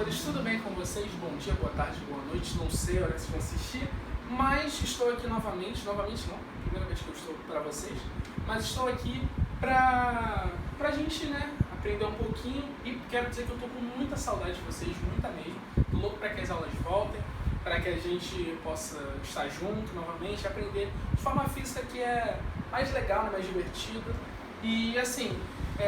amores, tudo bem com vocês? Bom dia, boa tarde, boa noite, não sei a hora que vocês vão assistir, mas estou aqui novamente não, primeira vez que eu estou para vocês, mas estou aqui pra gente, né, aprender um pouquinho e quero dizer que eu estou com muita saudade de vocês, muita mesmo, tô louco para que as aulas voltem, para que a gente possa estar junto novamente, aprender de forma física que é mais legal, né, mais divertido. E assim,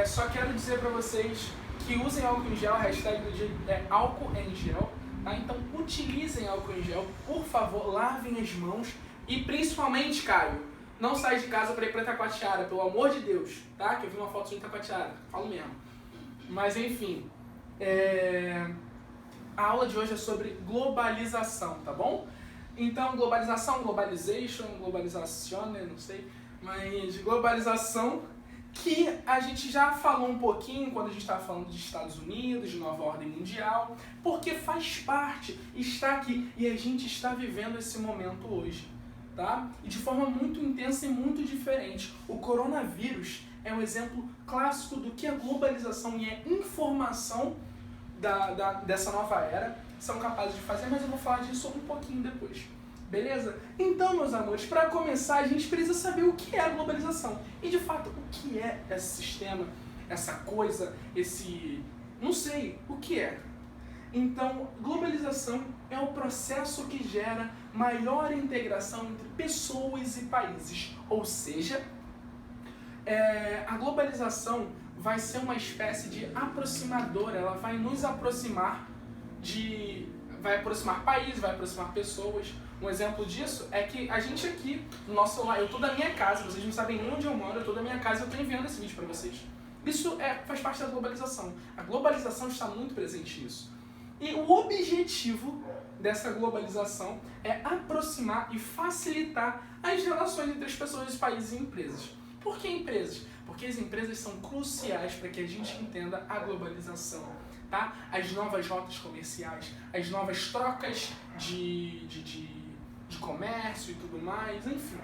só quero dizer para vocês que usem álcool em gel, a hashtag do dia é álcool em gel, tá? Então utilizem álcool em gel, por favor, lavem as mãos e principalmente, Caio, não sai de casa para ir para Itacoatiara, pelo amor de Deus, tá? Que eu vi uma foto de Itacoatiara, falo mesmo. Mas enfim, a aula de hoje é sobre globalização, tá bom? Então, globalização, globalização, não sei, mas globalização que a gente já falou um pouquinho quando a gente estava falando de Estados Unidos, de nova ordem mundial, porque faz parte, está aqui e a gente está vivendo esse momento hoje, tá? E de forma muito intensa e muito diferente. O coronavírus é um exemplo clássico do que a globalização e a informação dessa nova era são capazes de fazer, mas eu vou falar disso um pouquinho depois. Beleza? Então, meus amores, para começar, a gente precisa saber o que é a globalização. E, de fato, o que é esse sistema, essa coisa, não sei, o que é? Então, globalização é o processo que gera maior integração entre pessoas e países. Ou seja, a globalização vai ser uma espécie de aproximadora, ela vai nos aproximar vai aproximar países, vai aproximar pessoas. Um exemplo disso é que a gente aqui, no nosso celular, eu tô da minha casa, vocês não sabem nem onde eu moro, eu tô da minha casa e eu tô enviando esse vídeo pra vocês. Isso faz parte da globalização. A globalização está muito presente nisso. E o objetivo dessa globalização é aproximar e facilitar as relações entre as pessoas, países e empresas. Por que empresas? Porque as empresas são cruciais para que a gente entenda a globalização, tá? As novas rotas comerciais, as novas trocas de comércio e tudo mais, enfim.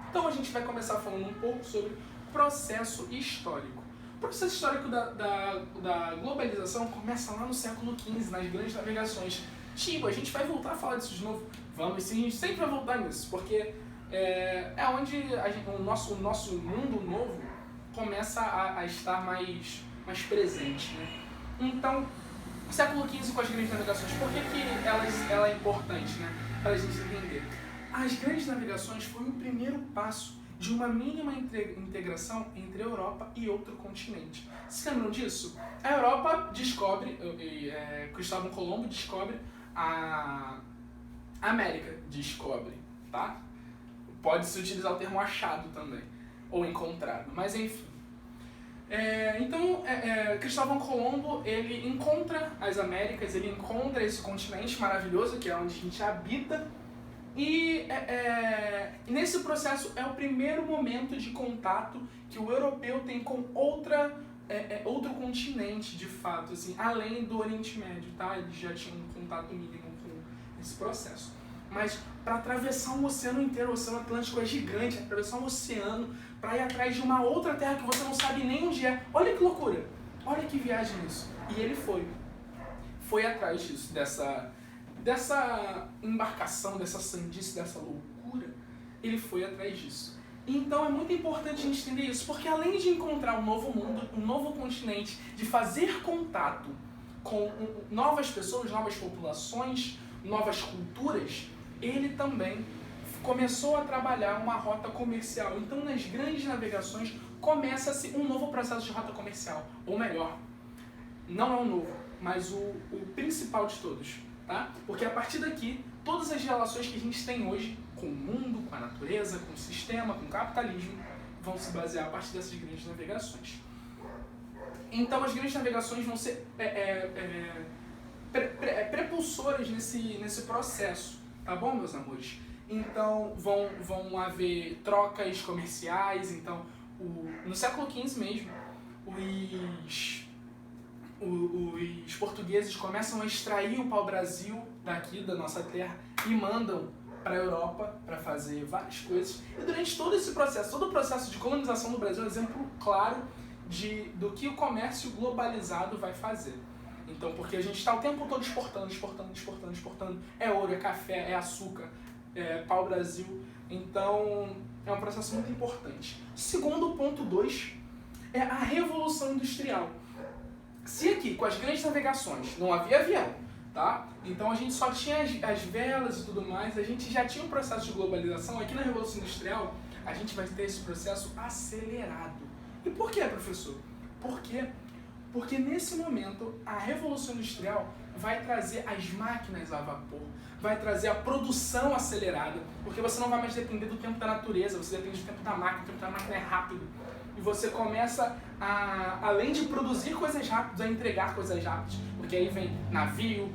Então a gente vai começar falando um pouco sobre processo histórico. O processo histórico da globalização começa lá no século XV, nas grandes navegações. Tipo, a gente vai voltar a falar disso de novo. Vamos sim, a gente sempre vai voltar nisso, porque é onde o nosso mundo novo começa a estar mais presente, né? Então, século XV com as grandes navegações, por que ela é importante, né? Para a gente entender. As grandes navegações foi o primeiro passo de uma mínima integração entre a Europa e outro continente. Vocês lembram disso? A Europa descobre, Cristóvão Colombo descobre a América, tá? Pode-se utilizar o termo achado também, ou encontrado, mas enfim. Então, Cristóvão Colombo, ele encontra as Américas, ele encontra esse continente maravilhoso, que é onde a gente habita, e nesse processo é o primeiro momento de contato que o europeu tem com outro continente, de fato, assim, além do Oriente Médio, tá? Eles já tinham um contato mínimo com esse processo. Mas para atravessar um oceano inteiro, o Oceano Atlântico é gigante, atravessar um oceano para ir atrás de uma outra terra que você não sabe nem onde é. Olha que loucura, olha que viagem isso. E ele foi atrás disso, dessa embarcação, dessa sandice, dessa loucura, ele foi atrás disso. Então é muito importante a gente entender isso, porque além de encontrar um novo mundo, um novo continente, de fazer contato com novas pessoas, novas populações, novas culturas, ele também começou a trabalhar uma rota comercial. Então, nas grandes navegações, começa-se um novo processo de rota comercial. Ou melhor, não é um novo, mas o principal de todos, tá? Porque a partir daqui, todas as relações que a gente tem hoje com o mundo, com a natureza, com o sistema, com o capitalismo, vão se basear a partir dessas grandes navegações. Então, as grandes navegações vão ser prepulsoras nesse processo, tá bom, meus amores? Então vão haver trocas comerciais. Então no século XV mesmo, os portugueses começam a extrair o pau-brasil daqui da nossa terra e mandam para a Europa para fazer várias coisas. E durante todo esse processo, todo o processo de colonização do Brasil é um exemplo claro do que o comércio globalizado vai fazer. Então, porque a gente está o tempo todo exportando. É ouro, é café, é açúcar, é pau-brasil. Então, é um processo muito importante. Segundo ponto 2 é a Revolução Industrial. Se aqui, com as grandes navegações, não havia avião, tá? Então a gente só tinha as velas e tudo mais, a gente já tinha um processo de globalização. Aqui na Revolução Industrial, a gente vai ter esse processo acelerado. E por que, professor? Por quê? Porque nesse momento, a Revolução Industrial vai trazer as máquinas a vapor, vai trazer a produção acelerada, porque você não vai mais depender do tempo da natureza, você depende do tempo da máquina, o tempo da máquina é rápido. E você começa a, além de produzir coisas rápidas, a entregar coisas rápidas. Porque aí vem navio,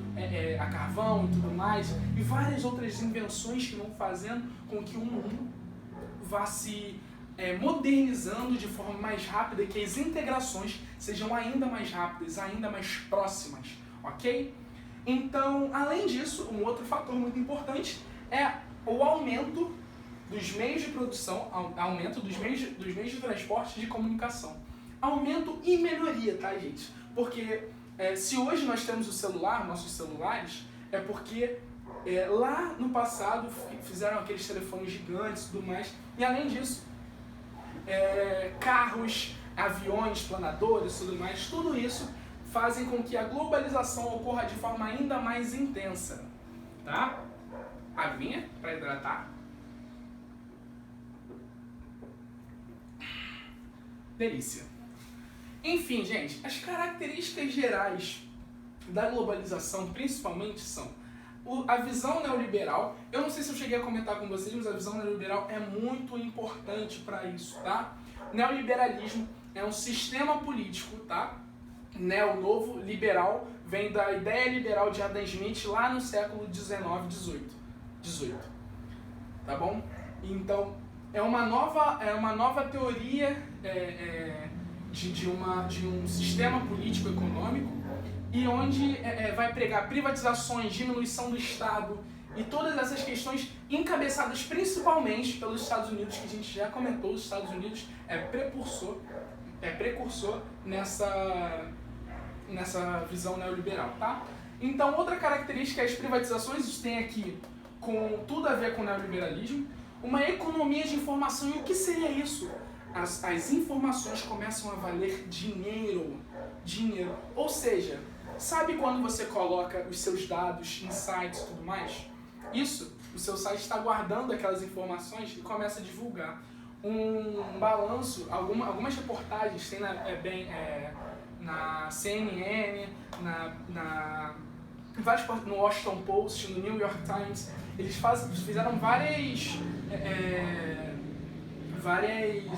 a carvão e tudo mais, e várias outras invenções que vão fazendo com que o mundo vá se modernizando de forma mais rápida e que as integrações sejam ainda mais rápidas, ainda mais próximas, ok? Então, além disso, um outro fator muito importante é o aumento dos meios de produção, aumento dos meios de transporte e de comunicação. Aumento e melhoria, tá, gente? Porque se hoje nós temos o celular, nossos celulares, é porque lá no passado fizeram aqueles telefones gigantes e tudo mais. E além disso, carros, aviões, planadores e tudo mais, tudo isso fazem com que a globalização ocorra de forma ainda mais intensa, tá? Aguinha para hidratar. Delícia. Enfim, gente, as características gerais da globalização principalmente são a visão neoliberal. Eu não sei se eu cheguei a comentar com vocês, mas a visão neoliberal é muito importante para isso, tá? Neoliberalismo é um sistema político, tá? Novo liberal vem da ideia liberal de Adam Smith lá no século 18, tá bom? Então, é uma nova teoria de um sistema político econômico e onde vai pregar privatizações, diminuição do Estado e todas essas questões encabeçadas principalmente pelos Estados Unidos, que a gente já comentou. Os Estados Unidos é precursor nessa visão neoliberal, tá? Então, outra característica é as privatizações. Isso tem aqui tudo a ver com o neoliberalismo. Uma economia de informação. E o que seria isso? As informações começam a valer dinheiro. Ou seja, sabe quando você coloca os seus dados em sites e tudo mais? Isso, o seu site está guardando aquelas informações e começa a divulgar. Um balanço, algumas reportagens tem na CNN, no Washington Post, no New York Times. Eles fizeram várias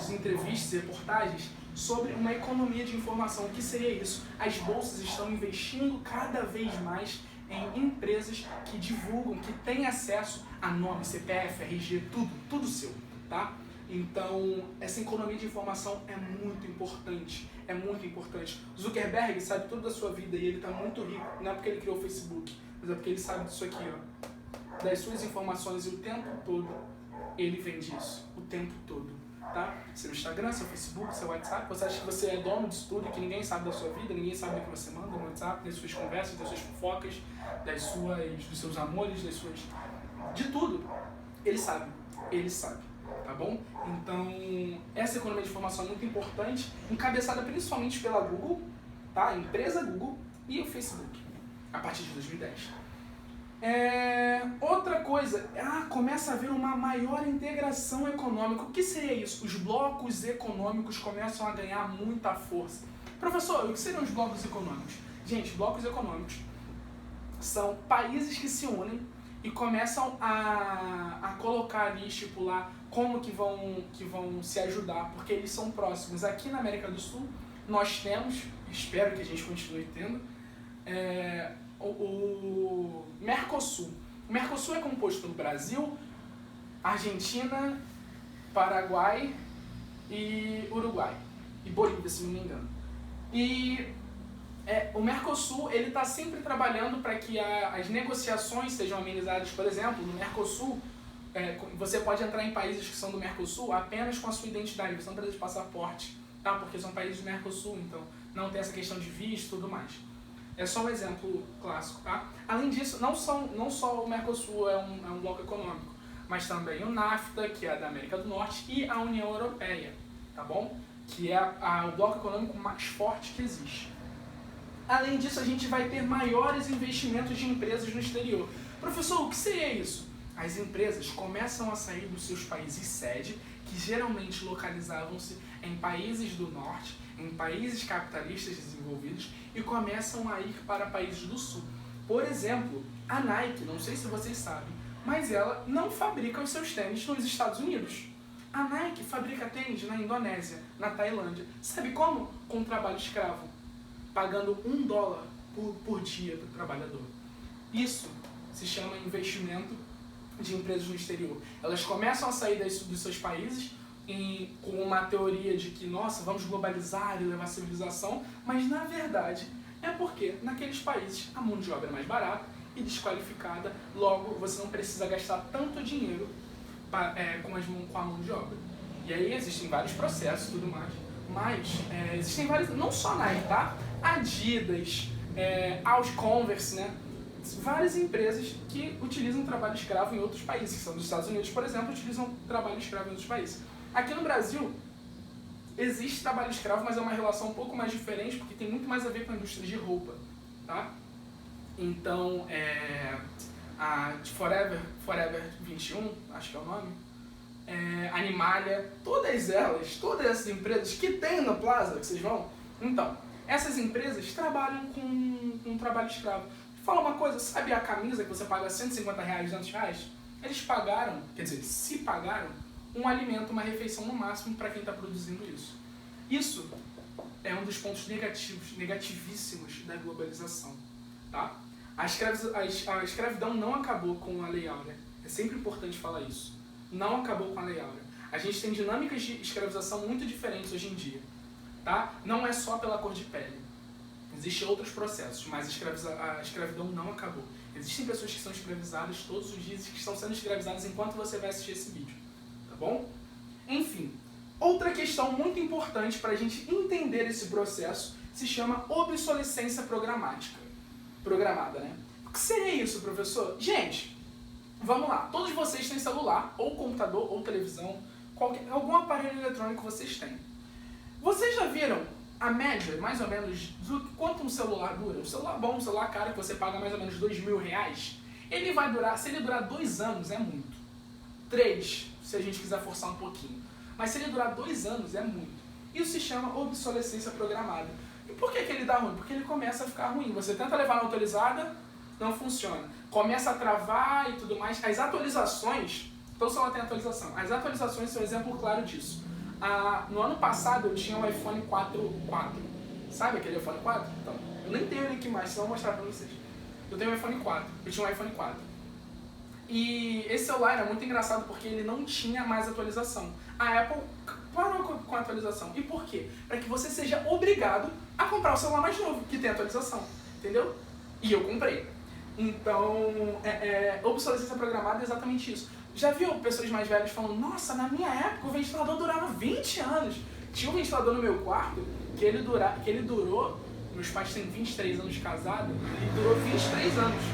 entrevistas, reportagens sobre uma economia de informação. O que seria isso? As bolsas estão investindo cada vez mais em empresas que divulgam, que têm acesso a nome, CPF, RG, tudo seu, tá? Então, essa economia de informação é muito importante, Zuckerberg sabe tudo da sua vida e ele está muito rico, não é porque ele criou o Facebook, mas é porque ele sabe disso aqui, ó, das suas informações, e o tempo todo ele vende isso, o tempo todo, tá? Seu Instagram, seu Facebook, seu WhatsApp, você acha que você é dono disso tudo e que ninguém sabe da sua vida, ninguém sabe do que você manda no WhatsApp, das suas conversas, das suas fofocas, dos seus amores, de tudo. Ele sabe, tá bom? Então, essa economia de informação é muito importante, encabeçada principalmente pela Google, tá? A empresa Google e o Facebook, a partir de 2010. Outra coisa, começa a haver uma maior integração econômica. O que seria isso? Os blocos econômicos começam a ganhar muita força. Professor, o que seriam os blocos econômicos? Gente, blocos econômicos são países que se unem e começam a colocar ali, estipular como que vão se ajudar, porque eles são próximos. Aqui na América do Sul, nós temos, espero que a gente continue tendo, o Mercosul. O Mercosul é composto pelo Brasil, Argentina, Paraguai e Uruguai. E Bolívia, se não me engano. E o Mercosul está sempre trabalhando para que as negociações sejam amenizadas. Por exemplo, no Mercosul, você pode entrar em países que são do Mercosul apenas com a sua identidade, você não precisa de passaporte, tá? Porque são países do Mercosul, então não tem essa questão de visto e tudo mais. É só um exemplo clássico, tá? Além disso, não só o Mercosul é um bloco econômico, mas também o NAFTA, que é da América do Norte, e a União Europeia, tá bom? Que é o bloco econômico mais forte que existe. Além disso, a gente vai ter maiores investimentos de empresas no exterior. Professor, o que seria isso? As empresas começam a sair dos seus países sede, que geralmente localizavam-se em países do norte, em países capitalistas desenvolvidos, e começam a ir para países do sul. Por exemplo, a Nike, não sei se vocês sabem, mas ela não fabrica os seus tênis nos Estados Unidos. A Nike fabrica tênis na Indonésia, na Tailândia. Sabe como? Com trabalho escravo, pagando $1 por dia para o trabalhador. Isso se chama investimento de empresas no exterior. Elas começam a sair dos seus países com uma teoria de que, nossa, vamos globalizar e levar civilização, mas na verdade é porque naqueles países a mão de obra é mais barata e desqualificada, logo você não precisa gastar tanto dinheiro com a mão de obra. E aí existem vários processos e tudo mais, mas existem vários, não só Nike, tá? Adidas, Converse, né? Várias empresas que utilizam trabalho escravo em outros países, que são dos Estados Unidos, por exemplo, utilizam trabalho escravo em outros países. Aqui no Brasil, existe trabalho escravo, mas é uma relação um pouco mais diferente, porque tem muito mais a ver com a indústria de roupa, tá? Então, a Forever 21, acho que é o nome, Animalia, todas essas empresas que tem no Plaza, que vocês vão, então, essas empresas trabalham com trabalho escravo. Fala uma coisa, sabe a camisa que você paga R$150, R$200? Eles pagaram, quer dizer, se pagaram, um alimento, uma refeição no máximo para quem está produzindo isso. Isso é um dos pontos negativíssimos da globalização, tá? A escravidão não acabou com a Lei Áurea. É sempre importante falar isso. Não acabou com a Lei Áurea. A gente tem dinâmicas de escravização muito diferentes hoje em dia, tá? Não é só pela cor de pele. Existem outros processos, mas a escravidão não acabou. Existem pessoas que são escravizadas todos os dias e que estão sendo escravizadas enquanto você vai assistir esse vídeo, tá bom? Enfim, outra questão muito importante para a gente entender esse processo se chama obsolescência programada, né? O que seria isso, professor? Gente, vamos lá. Todos vocês têm celular, ou computador, ou televisão, algum aparelho eletrônico vocês têm. Vocês já viram a média, mais ou menos, do quanto um celular dura? Um celular bom, um celular caro que você paga mais ou menos R$2.000, ele vai durar, se ele durar 2 anos, é muito. 3, se a gente quiser forçar um pouquinho. Mas se ele durar 2 anos, é muito. Isso se chama obsolescência programada. E por que ele dá ruim? Porque ele começa a ficar ruim. Você tenta levar na atualizada, não funciona. Começa a travar e tudo mais. As atualizações, então o celular tem atualização. As atualizações são um exemplo claro disso. No ano passado eu tinha um iPhone 4. Sabe aquele iPhone 4? Então, eu nem tenho ele aqui mais, só vou mostrar pra vocês. Eu tenho um iPhone 4. Eu tinha um iPhone 4. E esse celular era muito engraçado porque ele não tinha mais atualização. A Apple parou com a atualização. E por quê? Para que você seja obrigado a comprar o celular mais novo, que tem atualização. Entendeu? E eu comprei. Então, obsolescência programada é exatamente isso. Já viu pessoas mais velhas falando, nossa, na minha época o ventilador durava 20 anos. Tinha um ventilador no meu quarto que ele durou, meus pais têm 23 anos de casado, e durou 23 anos.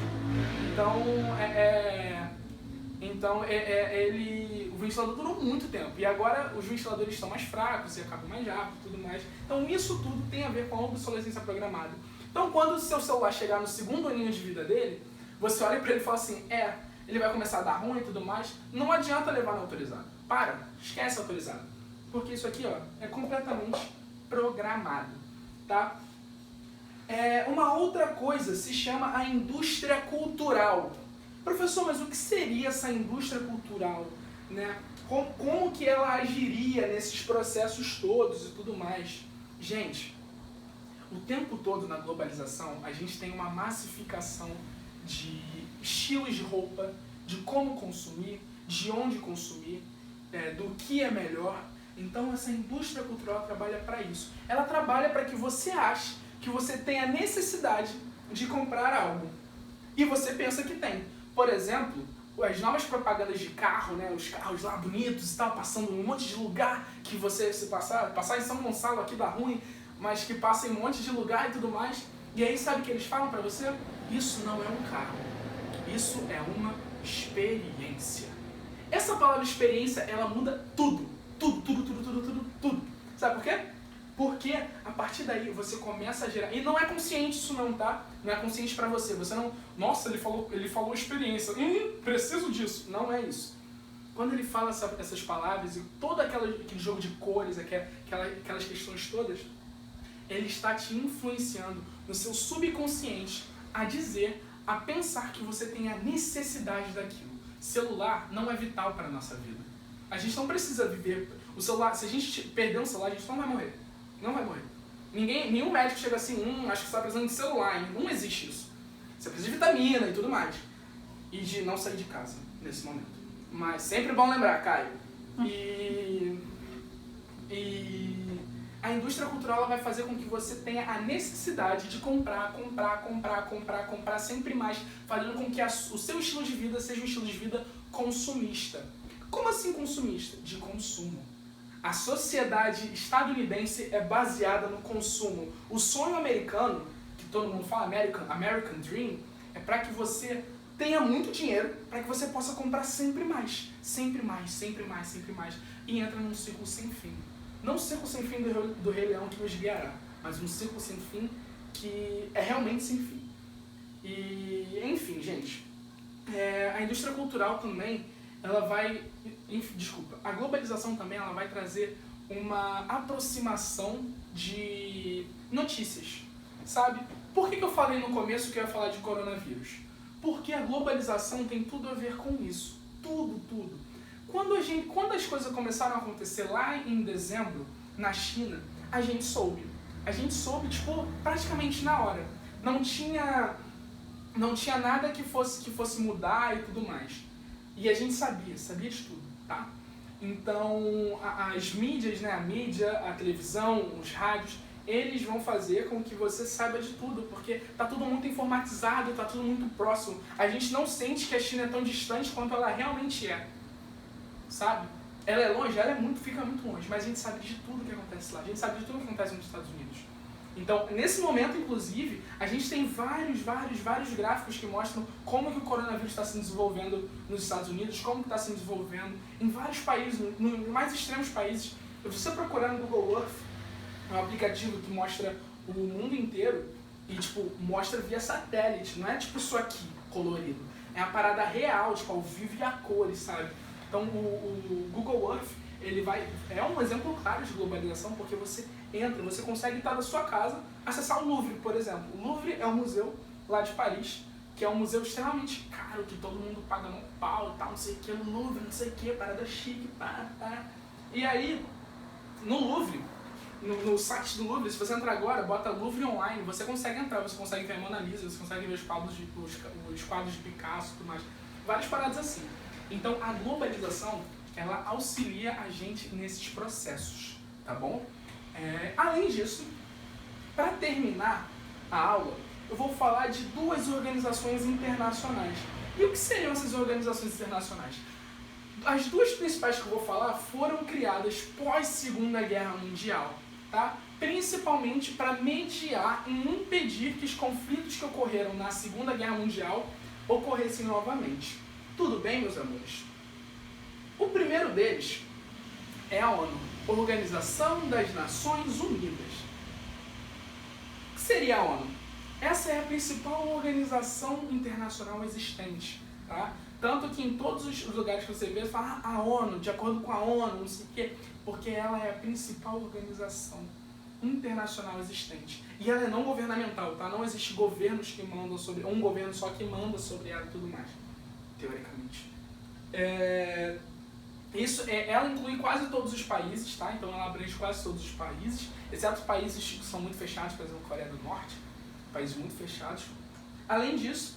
Então, o ventilador durou muito tempo. E agora os ventiladores estão mais fracos e acabam mais rápido e tudo mais. Então isso tudo tem a ver com a obsolescência programada. Então quando o seu celular chegar no segundo aninho de vida dele, você olha para ele e fala assim, ele vai começar a dar ruim e tudo mais, não adianta levar no autorizado. Esquece autorizado. Porque isso aqui, é completamente programado, tá? Uma outra coisa se chama a indústria cultural. Professor, mas o que seria essa indústria cultural, né? Como que ela agiria nesses processos todos e tudo mais? Gente, o tempo todo na globalização, a gente tem uma massificação de estilos de roupa, de como consumir, de onde consumir, do que é melhor. Então essa indústria cultural trabalha para isso. Ela trabalha para que você ache que você tem a necessidade de comprar algo. E você pensa que tem. Por exemplo, as novas propagandas de carro, né, os carros lá bonitos e tal, passando em um monte de lugar que você, se passar em São Gonçalo aqui dá ruim, mas que passa em um monte de lugar e tudo mais, E aí sabe o que eles falam para você? Isso não é um carro, isso é uma experiência. Essa palavra experiência, ela muda tudo. Tudo. Sabe por quê? Porque a partir daí você começa a gerar... E não é consciente isso não, tá? Não é consciente pra você. Você não... Nossa, ele falou experiência. Preciso disso. Não é isso. Quando ele fala essas palavras e todo aquele jogo de cores, aquelas questões todas, ele está te influenciando no seu subconsciente a dizer, a pensar que você tem a necessidade daquilo. Celular não é vital para a nossa vida. A gente não precisa viver... O celular, se a gente perder um celular, a gente não vai morrer. Não vai morrer. Nenhum médico chega assim, acho que você está precisando de celular, hein? Não existe isso. Você precisa de vitamina e tudo mais. E de não sair de casa nesse momento. Mas sempre bom lembrar, Caio. E a indústria cultural ela vai fazer com que você tenha a necessidade de comprar sempre mais, fazendo com que o seu estilo de vida seja um estilo de vida consumista. Como assim consumista? De consumo. A sociedade estadunidense é baseada no consumo. O sonho americano, que todo mundo fala, American Dream, é para que você tenha muito dinheiro, para que você possa comprar sempre mais. E entra num ciclo sem fim. Não um ciclo sem fim do Rei Leão que nos guiará, mas um ciclo sem fim que é realmente sem fim. E, enfim, gente, a indústria cultural também, ela vai... a globalização também ela vai trazer uma aproximação de notícias, sabe? Por que eu falei no começo que eu ia falar de coronavírus? Porque a globalização tem tudo a ver com isso. Tudo. Quando as coisas começaram a acontecer lá em dezembro, na China, a gente soube. Tipo, praticamente na hora. Não tinha nada que fosse mudar e tudo mais. E a gente sabia de tudo, tá? Então, as mídias, né, a mídia, a televisão, os rádios, eles vão fazer com que você saiba de tudo, porque tá tudo muito informatizado, tá tudo muito próximo. A gente não sente que a China é tão distante quanto ela realmente é, sabe? Ela é longe, fica muito longe, mas a gente sabe de tudo que acontece lá, a gente sabe de tudo que acontece nos Estados Unidos. Então, nesse momento, inclusive, a gente tem vários gráficos que mostram como que o coronavírus está se desenvolvendo nos Estados Unidos, como que está se desenvolvendo em vários países, nos mais extremos países. Se você procurar no Google Earth, é um aplicativo que mostra o mundo inteiro e, tipo, mostra via satélite, não é tipo isso aqui, colorido. É a parada real, tipo, ao vivo e a cores, sabe? Então, o Google Earth, é um exemplo claro de globalização, porque você consegue estar da sua casa, acessar o Louvre, por exemplo. O Louvre é um museu lá de Paris, que é um museu extremamente caro, que todo mundo paga no pau e tal, não sei o que, no Louvre, não sei o que, parada chique, pá. E aí, no Louvre, no site do Louvre, se você entrar agora, bota Louvre Online, você consegue entrar, você consegue ver a Mona Lisa, você consegue ver os quadros de Picasso e tudo mais. Várias paradas assim. Então, a globalização, ela auxilia a gente nesses processos, tá bom? Além disso, para terminar a aula, eu vou falar de duas organizações internacionais. E o que seriam essas organizações internacionais? As duas principais que eu vou falar foram criadas pós-Segunda Guerra Mundial, tá? Principalmente para mediar e impedir que os conflitos que ocorreram na Segunda Guerra Mundial ocorressem novamente. Tudo bem, meus amores? O primeiro deles é a ONU, Organização das Nações Unidas. O que seria a ONU? Essa é a principal organização internacional existente, tá? Tanto que em todos os lugares que você vê, fala a ONU, de acordo com a ONU, não sei o quê, porque ela é a principal organização internacional existente. E ela é não governamental, tá? Não existe governos que mandam sobre... um governo só que manda sobre ela e tudo mais, teoricamente. Ela inclui quase todos os países, tá? Então ela abrange quase todos os países, exceto países que são muito fechados, por exemplo, Coreia do Norte, países muito fechados. Além disso,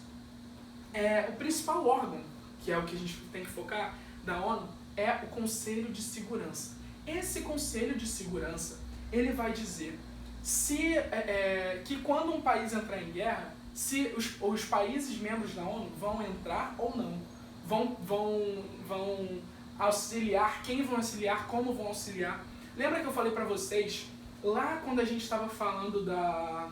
o principal órgão, que é o que a gente tem que focar, da ONU, é o Conselho de Segurança. Esse Conselho de Segurança, ele vai dizer que quando um país entrar em guerra, se os países membros da ONU vão entrar ou não, vão auxiliar, quem vão auxiliar, como vão auxiliar. Lembra que eu falei pra vocês, lá quando a gente estava falando da